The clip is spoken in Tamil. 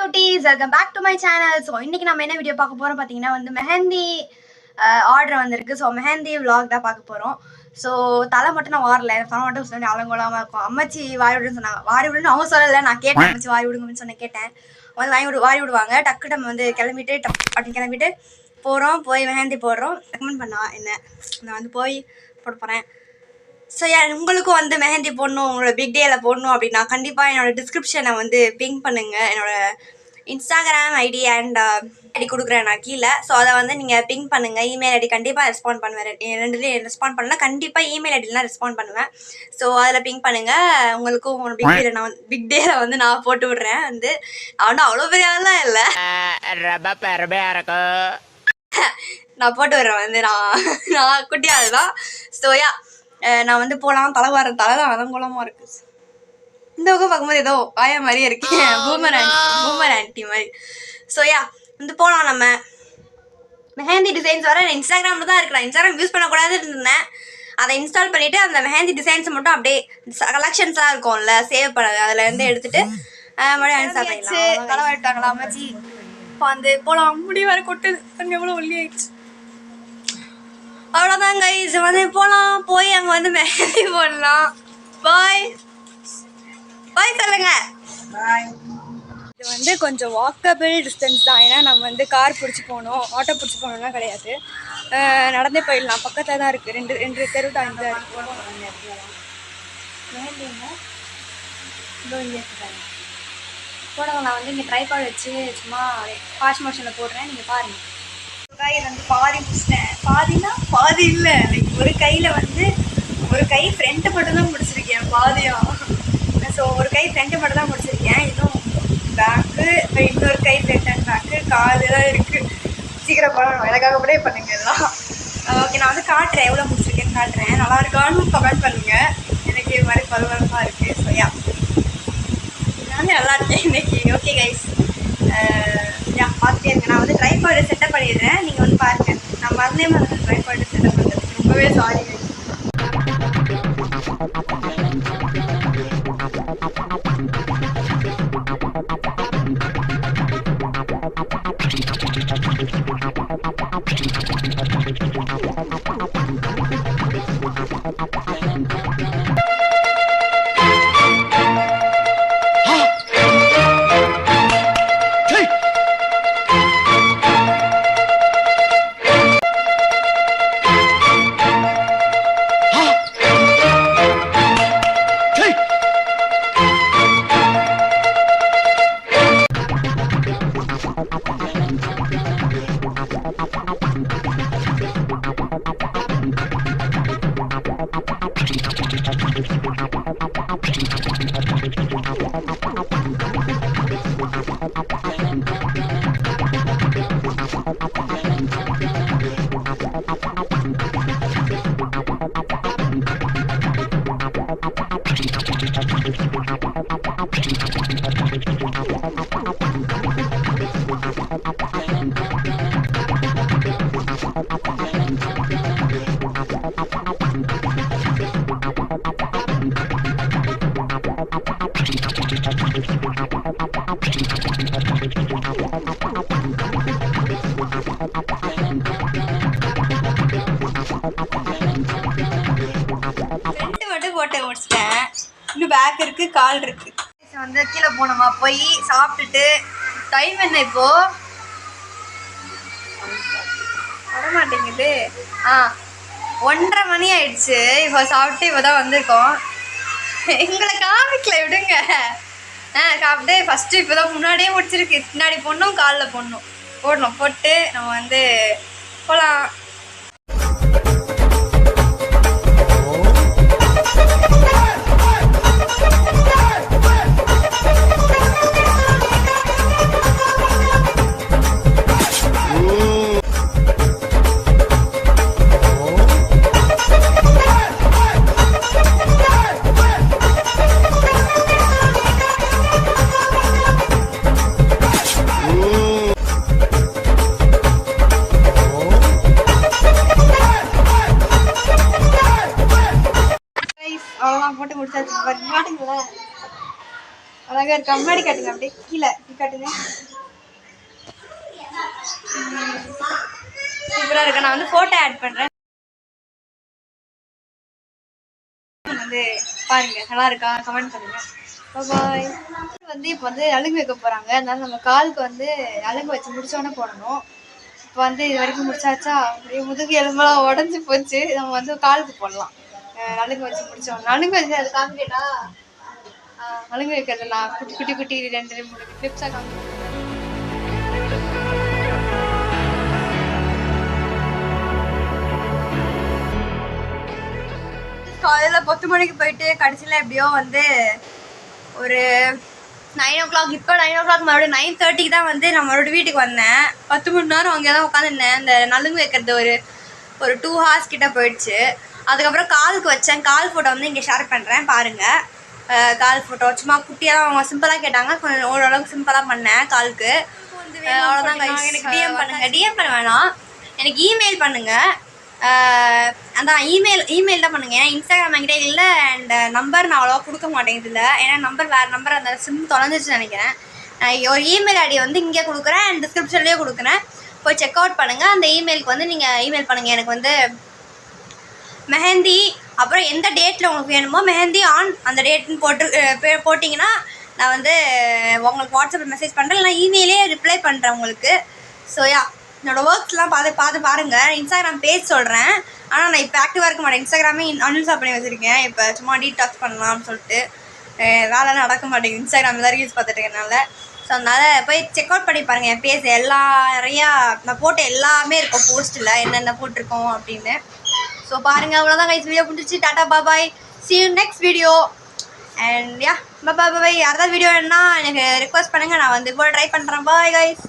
cuties, welcome back to my channel. So இன்னைக்கு நம்ம என்ன வீடியோ பார்க்க போறோம் பாத்தீங்கன்னா வந்து மெஹந்தி ஆர்டர் வந்திருக்கு. ஸோ மெஹந்தி vlog தான் பார்க்க போறோம். ஸோ தலை மட்டும் நான் வாரல, தலை மட்டும் சொல்லி அலங்கோலமா இருக்கும். அம்மாச்சி வாரி விடுன்னு சொன்னாங்க. வாரி விடுன்னு அவங்க சொல்லலை, நான் கேட்டேன். அம்மாச்சி வாரி விடுங்கன்னு சொன்னேன், கேட்டேன். வந்து வாரி விடுவாங்க. டக்கு நம்ம வந்து கிளம்பிட்டு அப்படின்னு கிளம்பிட்டு போகிறோம். போய் மெஹந்தி போடுறோம். ரெக்கமெண்ட் பண்ணா என்ன, நான் வந்து போய் போட போகிறேன். ஸோ உங்களுக்கும் வந்து மெஹந்தி போடணும், உங்களோட பிக் டேயில் போடணும் அப்படின்னா கண்டிப்பாக என்னோட டிஸ்கிரிப்ஷனை வந்து பிங்க் பண்ணுங்கள். என்னோட இன்ஸ்டாகிராம் ஐடி அண்ட் ஐடி கொடுக்குறேன் நான் கீழே. ஸோ அதை வந்து நீங்கள் பிங்க் பண்ணுங்கள். இமெயில் ஐடி கண்டிப்பாக ரெஸ்பாண்ட் பண்ணுவேன். ரெண்டுலேயும் ரெஸ்பாண்ட் பண்ணலாம். கண்டிப்பாக இமெயில் ஐடிலாம் ரெஸ்பாண்ட் பண்ணுவேன். ஸோ அதில் பிங்க் பண்ணுங்கள். உங்களுக்கும் பிக் டேயில் நான் வந்து பிக் டேயில் வந்து நான் போட்டு விட்றேன். வந்து நான் வந்து அவ்வளோ பெரிய ஆள்லாம் இல்லை, நான் போட்டு விட்றேன். வந்து நான் குட்டியாள் தான். ஸோ நான் வந்து போகலாம். தலை தான் அதங்குளமாக இருக்குது. இந்த பக்கம் பார்க்கும்போது ஏதோ ஆயா மாதிரியே இருக்கு, பூமர் ஆன்டி மாதிரி. ஸோ வந்து போகலாம். நம்ம மெஹந்தி டிசைன்ஸ் வர இன்ஸ்டாகிராமில் தான் இருக்கிறேன். இன்ஸ்டாகிராம் யூஸ் பண்ணக்கூடாதுன்னு இருந்தேன். அதை இன்ஸ்டால் பண்ணிவிட்டு அந்த மெஹந்தி டிசைன்ஸ் மட்டும் அப்படியே கலெக்ஷன்ஸ்லாம் இருக்கும்ல, சேவ் பண்ணது, அதில் இருந்து எடுத்துகிட்டு மறுபடியும் இன்ஸ்டால் பண்ணிக்கலாம். தலை விட்டாங்களா அம்மாச்சி? இப்போ வந்து போகலாம். முடி வர கொட்டுது, அங்கே எவ்வளோ ஒல்லி ஆயிடுச்சு. அவ்வளோதான் கைஸ், வந்து போகலாம். போய் அங்கே வந்து மெஹந்தி போடலாம். பாய் சொல்லுங்க. இது வந்து கொஞ்சம் வாக்கபிள் டிஸ்டன்ஸ் தான். ஏன்னா நம்ம வந்து கார் பிடிச்சி போகணும், ஆட்டோ பிடிச்சி போகணும்லாம் கிடையாது. நடந்தே போயிடலாம். பக்கத்தில் தான் இருக்குது. ரெண்டு தெரு தாண்டி தான் இருக்குது. போடுங்க. நான் வந்து இங்கே ட்ரைபாட் வச்சு சும்மா ஃபாஸ்ட் மோஷனில் போடுறேன், நீங்கள் பாருங்கள். இது வந்து பாதி முடிச்சிட்டேன். பாதி இல்லை, லைக் ஒரு கையில் வந்து ஒரு கை ஃப்ரண்ட்டு மட்டும் தான் முடிச்சிருக்கேன் பாதியாக. ஸோ ஒரு கை ஃப்ரண்ட்டு மட்டும் தான் முடிச்சிருக்கேன். இன்னும் பேக்கு, இன்னொரு கை ஃப்ரண்ட் அண்ட் பேக்கு, காது தான் இருக்குது. சீக்கிரம் பண்ணணும், எனக்காக கூட பண்ணுங்க எல்லாம். ஓகே, நான் வந்து காட்டுறேன், எவ்வளோ முடிச்சிருக்கேன்னு காட்டுறேன். நல்லா இருக்கான்னு கமெண்ட் பண்ணுங்கள். எனக்கு இது மாதிரி பரபரப்பாக இருக்குது. ஸோ நானே நல்லா இருக்கேன் இன்னைக்கு. ஓகே கைஸ், பார்த்துட்டே இருக்கேன். நான் வந்து ட்ரைபாட் செட்டப் பண்ணிடுறேன், நீங்கள் வந்து பாருங்கள். நான் மறந்தே மாதிரி ட்ரைபாட் செட்டப் பண்ணுறதுக்கு ரொம்பவே சாரி. போட்டு முடிச்சிட்டேன். இன்னும் பேக் இருக்கு, கால் இருக்கு. வந்து கீழே போனோமா, போய் சாப்பிட்டுட்டு டைம் என்ன இப்போ வரமாட்டேங்குது. 1:30 மணி ஆயிடுச்சு. இப்போ சாப்பிட்டு இப்போதான் வந்திருக்கோம். எங்களை காமிக்கல விடுங்க. சாப்பிட்டு ஃபஸ்ட்டு இப்போ தான் முன்னாடியே முடிச்சிருக்கு. பின்னாடி போடணும், காலில் போடணும். போட்டு நம்ம வந்து போகலாம். அழகா இருக்கா. முன்னாடி காட்டுங்க, அப்படியே கீழே காட்டுங்க. சூப்பரா இருக்கா. நான் வந்து போட்டோ ஆட் பண்றேன், வந்து பாருங்க. நல்லா இருக்கா, கமெண்ட் பண்ணுங்க. பாய். வந்து இப்போ வந்து அழுங்கு வைக்க போறாங்க. அதனால நம்ம காலுக்கு வந்து அழுங்கு வச்சு முடிச்சோடனே போடணும். இப்போ வந்து இது வரைக்கும் முடிச்சாச்சா, அப்படியே முதுகு எலும்பெல்லாம் உடஞ்சி போச்சு. நம்ம வந்து காலுக்கு போடலாம். அழுங்கு வச்சு முடிச்சோம். அழுங்கு வச்சு அது காமிக்கட்டா? அழுங்கு வைக்கிறது நான் குட்டி குட்டி குட்டி 2-3 கிளிப்ஸாக காமிக்கிறேன். காலையில் 10 மணிக்கு போயிட்டு கடைசியில் எப்படியோ வந்து ஒரு 9 o'clock, இப்போ 9 o'clock மறுபடியும் 9:30 தான் வந்து நான் மறுபடியும் வீட்டுக்கு வந்தேன். 10 மணி நேரம் அங்கே தான் உட்காந்துருந்தேன். இந்த நலுங்கு வைக்கிறது ஒரு 2 hours கிட்ட போயிடுச்சு. அதுக்கப்புறம் காலுக்கு வச்சேன். கால் ஃபோட்டோ வந்து இங்கே ஷேர் பண்ணுறேன் பாருங்கள். கால் ஃபோட்டோ சும்மா குட்டியாக அவங்க சிம்பிளாக கேட்டாங்க, கொஞ்சம் ஓரளவுக்கு சிம்பிளாக பண்ணேன் காலுக்கு. அவ்வளோதான். எனக்கு டிஎம் பண்ணுங்கள். டிஎம் பண்ண வேணாம், எனக்கு இமெயில் பண்ணுங்கள். அதான் இமெயில் தான் பண்ணுங்கள். ஏன்னா இன்ஸ்டாகிராம் என்கிட்ட இல்லை. அண்ட் நம்பர் நான் அவ்வளோவா கொடுக்க மாட்டேன் இதில். ஏன்னா வேறு நம்பர் அந்த சிம் தொலைஞ்சிச்சுன்னு நினைக்கிறேன். ஒரு இமெயில் ஐடி வந்து இங்கே கொடுக்குறேன் அண்ட் டிஸ்கிரிப்ஷன்லேயே கொடுக்குறேன், போய் செக் அவுட் பண்ணுங்கள். அந்த இமெயிலுக்கு வந்து நீங்கள் இமெயில் பண்ணுங்கள். எனக்கு வந்து மெஹந்தி, அப்புறம் எந்த டேட்டில் உங்களுக்கு வேணுமோ மெஹந்தி ஆன் அந்த டேட்னு போட்டிங்கன்னா நான் வந்து உங்களுக்கு வாட்ஸ்அப்பில் மெசேஜ் பண்ணுறேன், இல்லைனா இமெயிலே ரிப்ளை பண்ணுறேன் உங்களுக்கு. ஸோ யா, என்னோடய ஒர்க்ஸ்லாம் பார்த்து பாருங்கள். இன்ஸ்டாகிராம் பேஜ் சொல்கிறேன், ஆனால் நான் இப்போ ஆக்டிவாக இருக்க மாட்டேன். இன்ஸ்டாகிராமே அன்இன்ஸ்டால் பண்ணி வச்சுருக்கேன். இப்போ சும்மா டீடாக்ஸ் பண்ணலாம்னு சொல்லிட்டு வேலை நடக்க மாட்டேங்குது. இன்ஸ்டாகிராமில் தான் ரீல்ஸ் பார்த்துட்டு இருக்கனால. ஸோ அதனால் போய் செக் அவுட் பண்ணி பாருங்கள். என் பேஜ் நிறையா நான் போட்ட எல்லாமே இருக்கும் போஸ்ட்டில், என்னென்ன போட்டிருக்கோம் அப்படின்னு. ஸோ பாருங்கள். அவ்வளோதான் கைஸ், வீடியோ பிடிச்சி tata bye. see you next video and yeah, bye. யாராவது வீடியோ வேணுன்னா எனக்கு ரிக்வெஸ்ட் பண்ணுங்கள், நான் வந்து இப்போ ட்ரை பண்ணுறேன். Bye guys.